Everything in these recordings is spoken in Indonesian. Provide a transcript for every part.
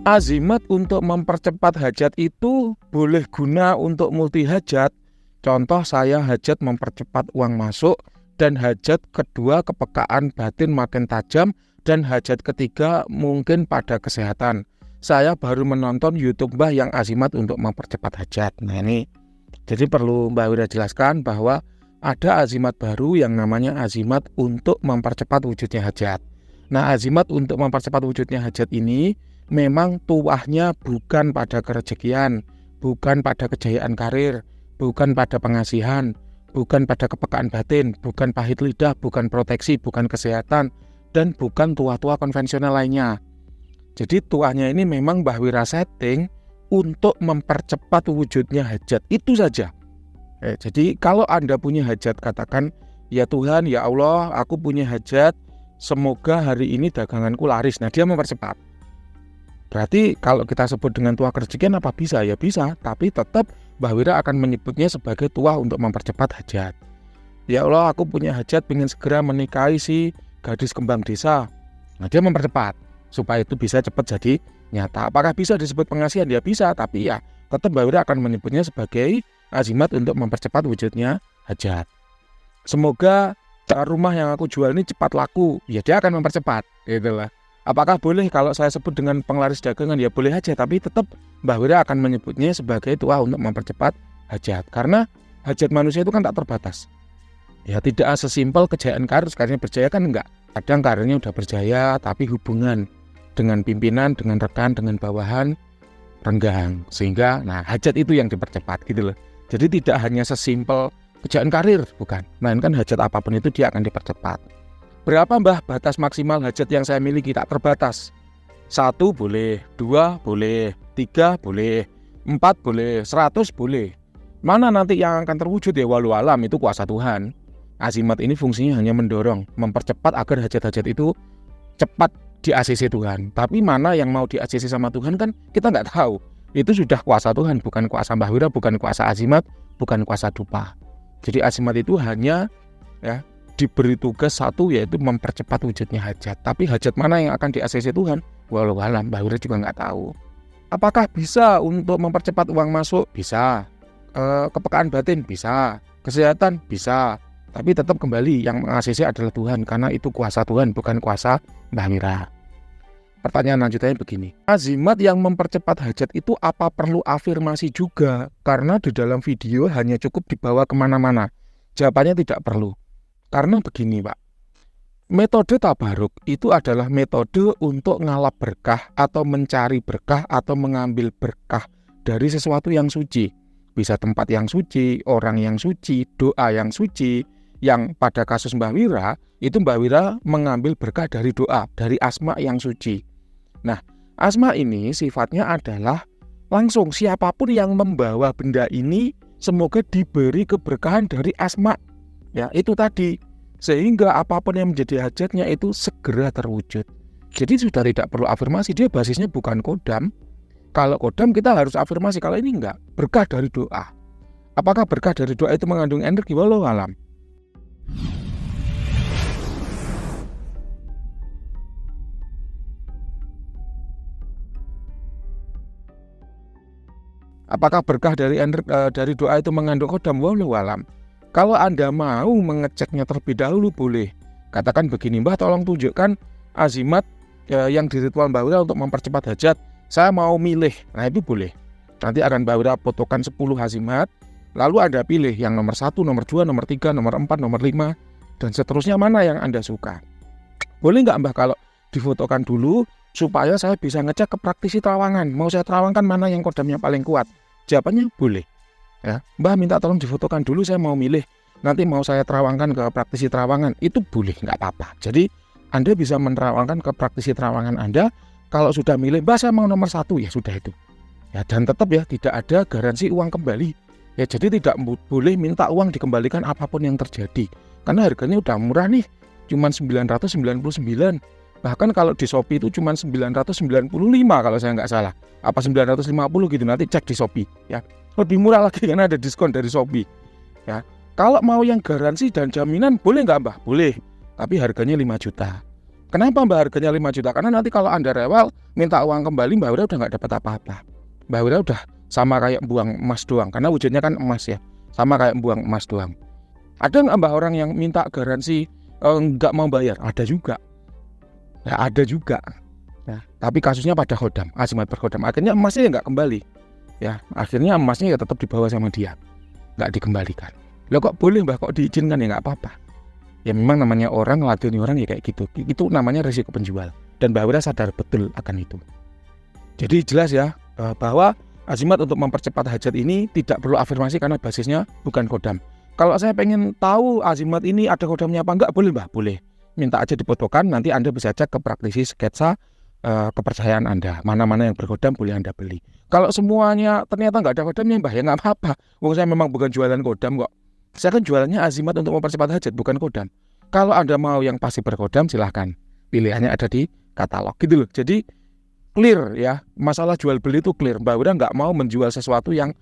Azimat untuk mempercepat hajat itu boleh guna untuk multi hajat. Contoh saya hajat mempercepat uang masuk, dan hajat kedua kepekaan batin makin tajam, dan hajat ketiga mungkin pada kesehatan. Saya baru menonton YouTube Mbah yang azimat untuk mempercepat hajat. Nah ini, jadi perlu Mbak Wira jelaskan bahwa ada azimat baru yang namanya azimat untuk mempercepat wujudnya hajat. Nah, azimat untuk mempercepat wujudnya hajat ini memang tuahnya bukan pada kerezekian, bukan pada kejayaan karir, bukan pada pengasihan, bukan pada kepekaan batin, bukan pahit lidah, bukan proteksi, bukan kesehatan, dan bukan tuah-tuah konvensional lainnya. Jadi tuahnya ini memang Mbah Wira setting untuk mempercepat wujudnya hajat, itu saja. Jadi kalau Anda punya hajat, katakan, ya Tuhan, ya Allah, aku punya hajat, semoga hari ini daganganku laris. Nah, dia mempercepat. Berarti kalau kita sebut dengan tuah kerezekian apa bisa? Ya bisa, tapi tetap Mbah Wira akan menyebutnya sebagai tuah untuk mempercepat hajat. Ya Allah, aku punya hajat, ingin segera menikahi si gadis kembang desa. Nah, dia mempercepat supaya itu bisa cepat jadi nyata. Apakah bisa disebut pengasihan? Ya bisa, tapi ya tetap Mbah Wira akan menyebutnya sebagai azimat untuk mempercepat wujudnya hajat. Semoga rumah yang aku jual ini cepat laku. Ya dia akan mempercepat, gitulah. Apakah boleh kalau saya sebut dengan penglaris dagangan? Ya boleh aja, tapi tetap Mbah Wira akan menyebutnya sebagai tuah untuk mempercepat hajat. Karena hajat manusia itu kan tak terbatas. Ya tidak sesimpel kejayaan karir, sekarang berjaya kan enggak. Kadang karirnya udah berjaya, tapi hubungan dengan pimpinan, dengan rekan, dengan bawahan renggang. Sehingga nah hajat itu yang dipercepat gitu loh. Jadi tidak hanya sesimpel kejayaan karir, bukan. Melainkan hajat apapun itu dia akan dipercepat. Berapa Mbah batas maksimal hajat yang saya miliki? Tak terbatas. 1 boleh, 2 boleh, 3 boleh, 4 boleh, 100 boleh. Mana nanti yang akan terwujud ya walau alam, itu kuasa Tuhan. Azimat ini fungsinya hanya mendorong, mempercepat agar hajat-hajat itu cepat di ACC Tuhan. Tapi mana yang mau di ACC sama Tuhan kan kita nggak tahu. Itu sudah kuasa Tuhan, bukan kuasa Mbah Wira, bukan kuasa azimat, bukan kuasa dupa. Jadi azimat itu hanya ya diberi tugas satu, yaitu mempercepat wujudnya hajat. Tapi hajat mana yang akan di ACC Tuhan? Walau alam, Mbah Wira juga nggak tahu. Apakah bisa untuk mempercepat uang masuk? Bisa. Kepekaan batin? Bisa. Kesehatan? Bisa. Tapi tetap kembali yang meng-ACC adalah Tuhan, karena itu kuasa Tuhan, bukan kuasa Mbah Wira. Pertanyaan lanjutannya begini, azimat yang mempercepat hajat itu apa perlu afirmasi juga? Karena di dalam video hanya cukup dibawa kemana-mana. Jawabannya tidak perlu. Karena begini Pak, metode tabaruk itu adalah metode untuk ngalap berkah atau mencari berkah atau mengambil berkah dari sesuatu yang suci. Bisa tempat yang suci, orang yang suci, doa yang suci. Yang pada kasus Mbah Wira, itu Mbah Wira mengambil berkah dari doa, dari asma yang suci. Nah, asma ini sifatnya adalah langsung siapapun yang membawa benda ini semoga diberi keberkahan dari asma. Ya, itu tadi. Sehingga apapun yang menjadi hajatnya itu segera terwujud. Jadi sudah tidak perlu afirmasi, dia basisnya bukan kodam. Kalau kodam kita harus afirmasi, kalau ini enggak. Berkah dari doa. Apakah berkah dari doa itu mengandung energi? Walau alam. Apakah berkah dari doa itu mengandung kodam? Walau alam. Kalau Anda mau mengeceknya terlebih dahulu boleh. Katakan begini, Mbah tolong tunjukkan azimat yang di ritual Mbah Wira untuk mempercepat hajat. Saya mau milih. Nah itu boleh. Nanti akan Mbah Wira fotokan 10 azimat. Lalu Anda pilih yang nomor 1, nomor 2, nomor 3, nomor 4, nomor 5. Dan seterusnya mana yang Anda suka. Boleh nggak Mbah kalau difotokan dulu supaya saya bisa ngecek ke praktisi terawangan. Mau saya terawangkan mana yang kodamnya paling kuat? Jawabannya boleh. Ya, Mbah minta tolong difotokan dulu, saya mau milih. Nanti mau saya terawangkan ke praktisi terawangan. Itu boleh, nggak apa-apa. Jadi Anda bisa menerawangkan ke praktisi terawangan Anda. Kalau sudah milih, Mbah saya mau nomor 1, ya sudah itu. Ya, dan tetap ya tidak ada garansi uang kembali. Ya, jadi tidak boleh minta uang dikembalikan apapun yang terjadi. Karena harganya udah murah nih, cuma 999. Bahkan kalau di Shopee itu cuma 995 kalau saya nggak salah. Apa 950 gitu, nanti cek di Shopee ya. Lebih murah lagi karena ada diskon dari Shopee. Ya. Kalau mau yang garansi dan jaminan boleh nggak Mbah? Boleh. Tapi harganya 5 juta. Kenapa Mbak harganya 5 juta? Karena nanti kalau Anda rewel minta uang kembali, Mbak Wira udah nggak dapat apa-apa. Mbak Wira udah sama kayak buang emas doang, karena wujudnya kan emas ya, sama kayak buang emas doang. Ada nggak Mbak orang yang minta garansi nggak mau bayar? Ada juga. Ya, ada juga. Ya, tapi kasusnya pada khodam, azimat berkhodam. Akhirnya emasnya nggak kembali. Ya, akhirnya emasnya ya tetap dibawa sama dia, nggak dikembalikan. Loh kok boleh Mbak, kok diizinkan? Ya nggak apa-apa. Ya memang namanya orang, ngeladeni orang ya kayak gitu. Itu namanya risiko penjual. Dan Mbak Wira sadar betul akan itu. Jadi jelas ya bahwa azimat untuk mempercepat hajat ini tidak perlu afirmasi karena basisnya bukan khodam. Kalau saya pengen tahu azimat ini ada khodamnya apa enggak, boleh Mbak? Boleh. Minta aja difotokan, nanti Anda bisa cek ke praktisi sketsa kepercayaan Anda. Mana-mana yang berkhodam boleh Anda beli. Kalau semuanya ternyata nggak ada khodamnya Mbak, ya nggak apa-apa. Wong saya memang bukan jualan khodam kok. Saya kan jualannya azimat untuk mempercepat hajat, bukan khodam. Kalau Anda mau yang pasti berkhodam, silahkan. Pilihannya ada di katalog gitu loh. Jadi clear ya, masalah jual beli itu clear. Mbak Wira nggak mau menjual sesuatu yang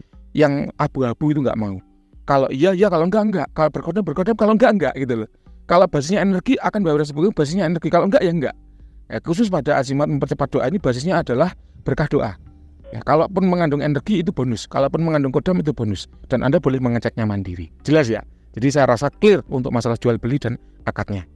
abu-abu, itu nggak mau. Kalau iya, kalau enggak. Kalau berkhodam, kalau enggak gitu loh. Kalau basisnya energi akan Mbak Wira sebutkan basisnya energi, kalau enggak ya enggak. Ya, khusus pada azimat mempercepat doa ini basisnya adalah berkah doa. Ya, kalaupun mengandung energi itu bonus, kalaupun mengandung khodam itu bonus, dan Anda boleh mengeceknya mandiri. Jelas ya? Jadi saya rasa clear untuk masalah jual beli dan akadnya.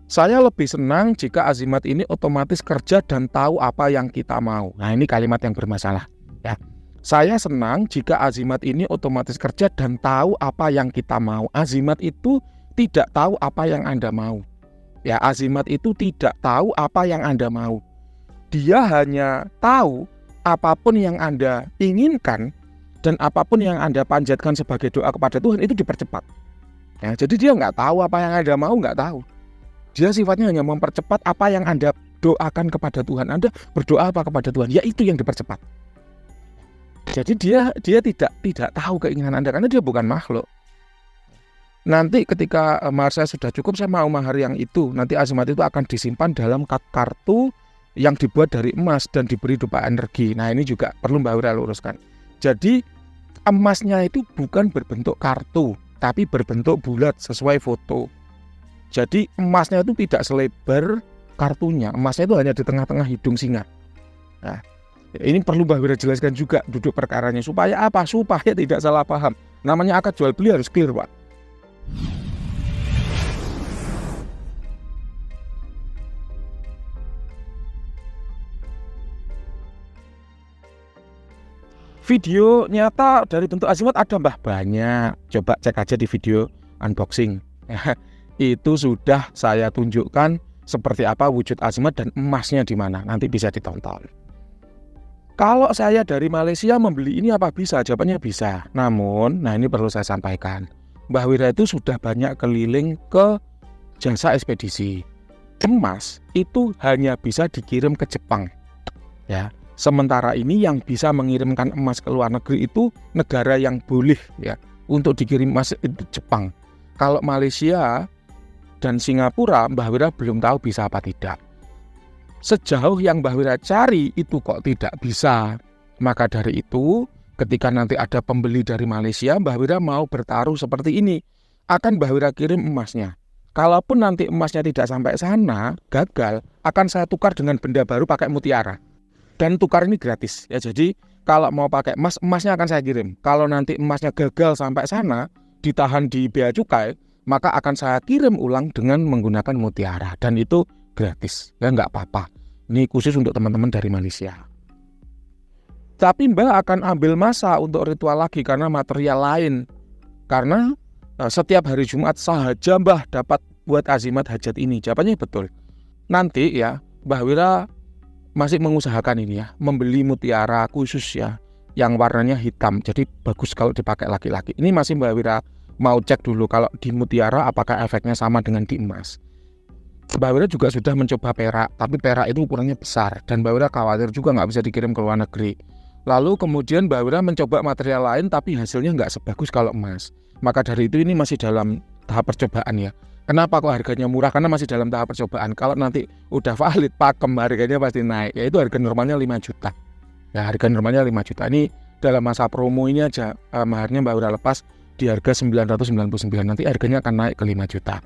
Saya lebih senang jika azimat ini otomatis kerja dan tahu apa yang kita mau. Nah, ini kalimat yang bermasalah ya. Saya senang jika azimat ini otomatis kerja dan tahu apa yang kita mau. Azimat itu tidak tahu apa yang Anda mau. Ya, azimat itu tidak tahu apa yang Anda mau. Dia hanya tahu apapun yang Anda inginkan dan apapun yang Anda panjatkan sebagai doa kepada Tuhan itu dipercepat. Ya, jadi dia nggak tahu apa yang Anda mau, nggak tahu. Dia sifatnya hanya mempercepat apa yang Anda doakan kepada Tuhan. Anda berdoa apa kepada Tuhan, ya itu yang dipercepat. Jadi dia tidak tahu keinginan Anda karena dia bukan makhluk. Nanti ketika mahar saya sudah cukup, saya mau mahar yang itu. Nanti azimat itu akan disimpan dalam kartu yang dibuat dari emas dan diberi dupa energi. Nah, ini juga perlu Mbak Wira luruskan. Jadi emasnya itu bukan berbentuk kartu, tapi berbentuk bulat sesuai foto. Jadi emasnya itu tidak selebar kartunya. Emasnya itu hanya di tengah-tengah hidung singa. Nah, ini perlu Mbak Wira jelaskan juga duduk perkaranya. Supaya apa? Supaya tidak salah paham. Namanya akad jual beli harus clear, Pak. Video nyata dari bentuk azimat ada Mbah, banyak. Coba cek aja di video unboxing. Itu sudah saya tunjukkan seperti apa wujud azimat dan emasnya di mana. Nanti bisa ditonton. Kalau saya dari Malaysia membeli ini apa bisa? Jawabannya bisa. Namun, nah ini perlu saya sampaikan. Mbah Wira itu sudah banyak keliling ke jasa ekspedisi. Emas itu hanya bisa dikirim ke Jepang. Ya. Sementara ini yang bisa mengirimkan emas ke luar negeri itu negara yang boleh ya untuk dikirim emas itu Jepang. Kalau Malaysia dan Singapura, Mbah Wira belum tahu bisa apa tidak. Sejauh yang Mbah Wira cari itu kok tidak bisa. Maka dari itu, ketika nanti ada pembeli dari Malaysia, Mbah Wira mau bertaruh seperti ini. Akan Mbah Wira kirim emasnya. Kalaupun nanti emasnya tidak sampai sana, gagal, akan saya tukar dengan benda baru pakai mutiara. Dan tukar ini gratis ya. Jadi kalau mau pakai emas, emasnya akan saya kirim. Kalau nanti emasnya gagal sampai sana, ditahan di bea cukai, maka akan saya kirim ulang dengan menggunakan mutiara. Dan itu gratis ya, nggak apa-apa. Ini khusus untuk teman-teman dari Malaysia. Tapi Mbak akan ambil masa untuk ritual lagi karena material lain. Karena setiap hari Jumat sahaja Mbah dapat buat azimat hajat ini. Jawabannya betul. Nanti ya Mbah Wira masih mengusahakan ini ya, membeli mutiara khusus ya, yang warnanya hitam. Jadi bagus kalau dipakai laki-laki. Ini masih Mbak Wira mau cek dulu kalau di mutiara apakah efeknya sama dengan di emas. Mbak Wira juga sudah mencoba perak, tapi perak itu ukurannya besar dan Mbak Wira khawatir juga nggak bisa dikirim ke luar negeri. Lalu kemudian Mbak Wira mencoba material lain tapi hasilnya nggak sebagus kalau emas. Maka dari itu ini masih dalam tahap percobaan ya. Kenapa kok harganya murah? Karena masih dalam tahap percobaan. Kalau nanti udah valid pakem, harganya pasti naik. Yaitu harga normalnya 5 juta. Ya, harga normalnya 5 juta. Ini dalam masa promo ini aja maharnya Mbak Wira lepas di harga 999. Nanti harganya akan naik ke 5 juta.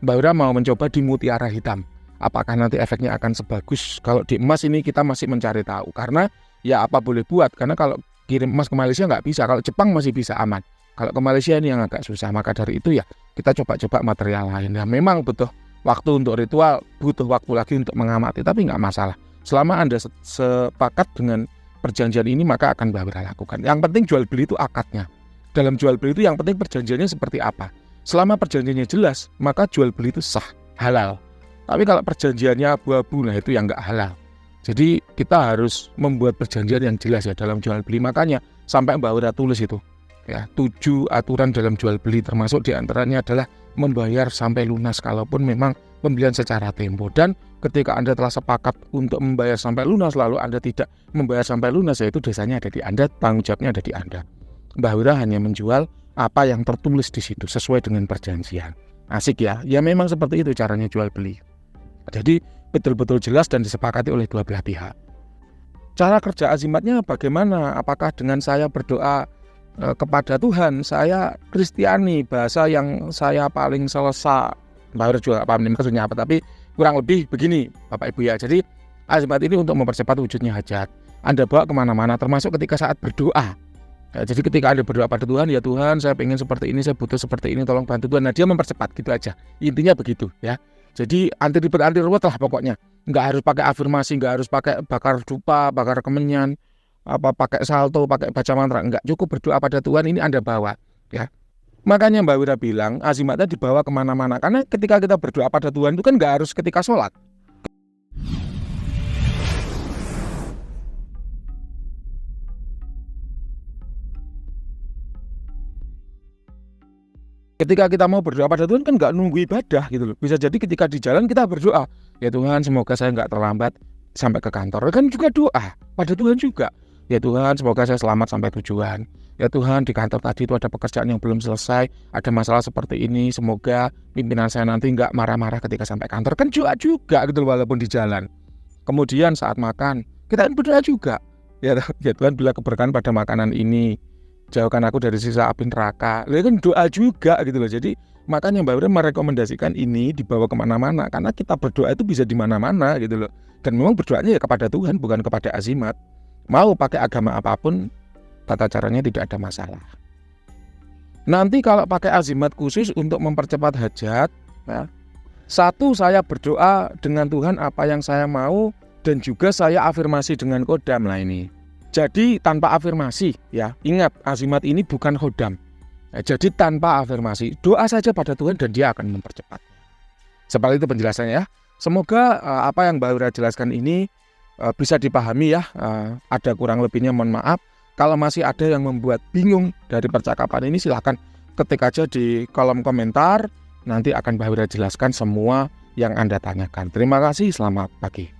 Mbak Wira mau mencoba di mutiara hitam. apakah nanti efeknya akan sebagus kalau di emas ini kita masih mencari tahu. Karena ya apa boleh buat, karena kalau kirim emas ke Malaysia nggak bisa, kalau Jepang masih bisa aman. Kalau ke Malaysia ini yang agak susah, maka dari itu ya kita coba-coba material lain. Ya memang butuh waktu untuk ritual, butuh waktu lagi untuk mengamati, tapi nggak masalah. Selama Anda sepakat dengan perjanjian ini, maka akan Mbak Wira lakukan. Yang penting jual beli itu akadnya. Dalam jual beli itu yang penting perjanjiannya seperti apa. Selama perjanjiannya jelas, maka jual beli itu sah, halal. Tapi kalau perjanjiannya abu-abu, nah itu yang nggak halal. Jadi kita harus membuat perjanjian yang jelas ya dalam jual beli. Makanya sampai Mbak Wira tulis itu ya 7 aturan dalam jual beli, termasuk diantaranya adalah membayar sampai lunas kalaupun memang pembelian secara tempo. Dan ketika Anda telah sepakat untuk membayar sampai lunas lalu Anda tidak membayar sampai lunas, yaitu dosanya ada di Anda, tanggung jawabnya ada di Anda. Mbak Wira hanya menjual apa yang tertulis di situ sesuai dengan perjanjian. Asik ya? Ya memang seperti itu caranya jual beli. Jadi betul-betul jelas dan disepakati oleh dua belah pihak. Cara kerja azimatnya bagaimana? Apakah dengan saya berdoa kepada Tuhan, saya Kristiani, bahasa yang saya paling selesa. Mbak Wira juga paham maksudnya apa, tapi kurang lebih begini Bapak Ibu ya. Jadi azimat ini untuk mempercepat wujudnya hajat. Anda bawa kemana-mana, termasuk ketika saat berdoa. Ya, jadi ketika Anda berdoa pada Tuhan, ya Tuhan saya pengen seperti ini, saya butuh seperti ini, tolong bantu Tuhan. Nah dia mempercepat gitu aja. Intinya begitu ya. Jadi anti ribet anti ruwet lah pokoknya. Nggak harus pakai afirmasi, nggak harus pakai bakar dupa, bakar kemenyan, apa pakai salto, pakai baca mantra. Nggak, cukup berdoa pada Tuhan, ini Anda bawa ya. Makanya Mbak Wira bilang azimatnya dibawa kemana-mana. Karena ketika kita berdoa pada Tuhan itu kan nggak harus ketika sholat. Ketika kita mau berdoa pada Tuhan kan nggak nunggu ibadah gitu loh. Bisa jadi ketika di jalan kita berdoa, ya Tuhan semoga saya nggak terlambat sampai ke kantor. Kan juga doa pada Tuhan juga. Ya Tuhan semoga saya selamat sampai tujuan. Ya Tuhan di kantor tadi itu ada pekerjaan yang belum selesai, ada masalah seperti ini, semoga pimpinan saya nanti nggak marah-marah ketika sampai kantor. Kan doa juga gitu loh, walaupun di jalan. Kemudian saat makan kita berdoa juga. Ya Tuhan bila keberkahan pada makanan ini, jauhkan aku dari sisa api neraka. Itu kan doa juga gitu loh. Jadi makanya Mbak Wira merekomendasikan ini dibawa kemana-mana, karena kita berdoa itu bisa di mana-mana gitu loh. Dan memang berdoanya ya kepada Tuhan, bukan kepada azimat. Mau pakai agama apapun, tata caranya tidak ada masalah. Nanti kalau pakai azimat khusus untuk mempercepat hajat ya, satu, saya berdoa dengan Tuhan apa yang saya mau, dan juga saya afirmasi dengan kodam lah ini. Jadi tanpa afirmasi ya, ingat azimat ini bukan khodam. Jadi tanpa afirmasi, doa saja pada Tuhan dan dia akan mempercepat. Seperti itu penjelasannya ya. Semoga apa yang Mbak Wira jelaskan ini bisa dipahami ya. Ada kurang lebihnya mohon maaf. Kalau masih ada yang membuat bingung dari percakapan ini, silahkan ketik aja di kolom komentar. Nanti akan Mbak Wira jelaskan semua yang Anda tanyakan. Terima kasih, selamat pagi.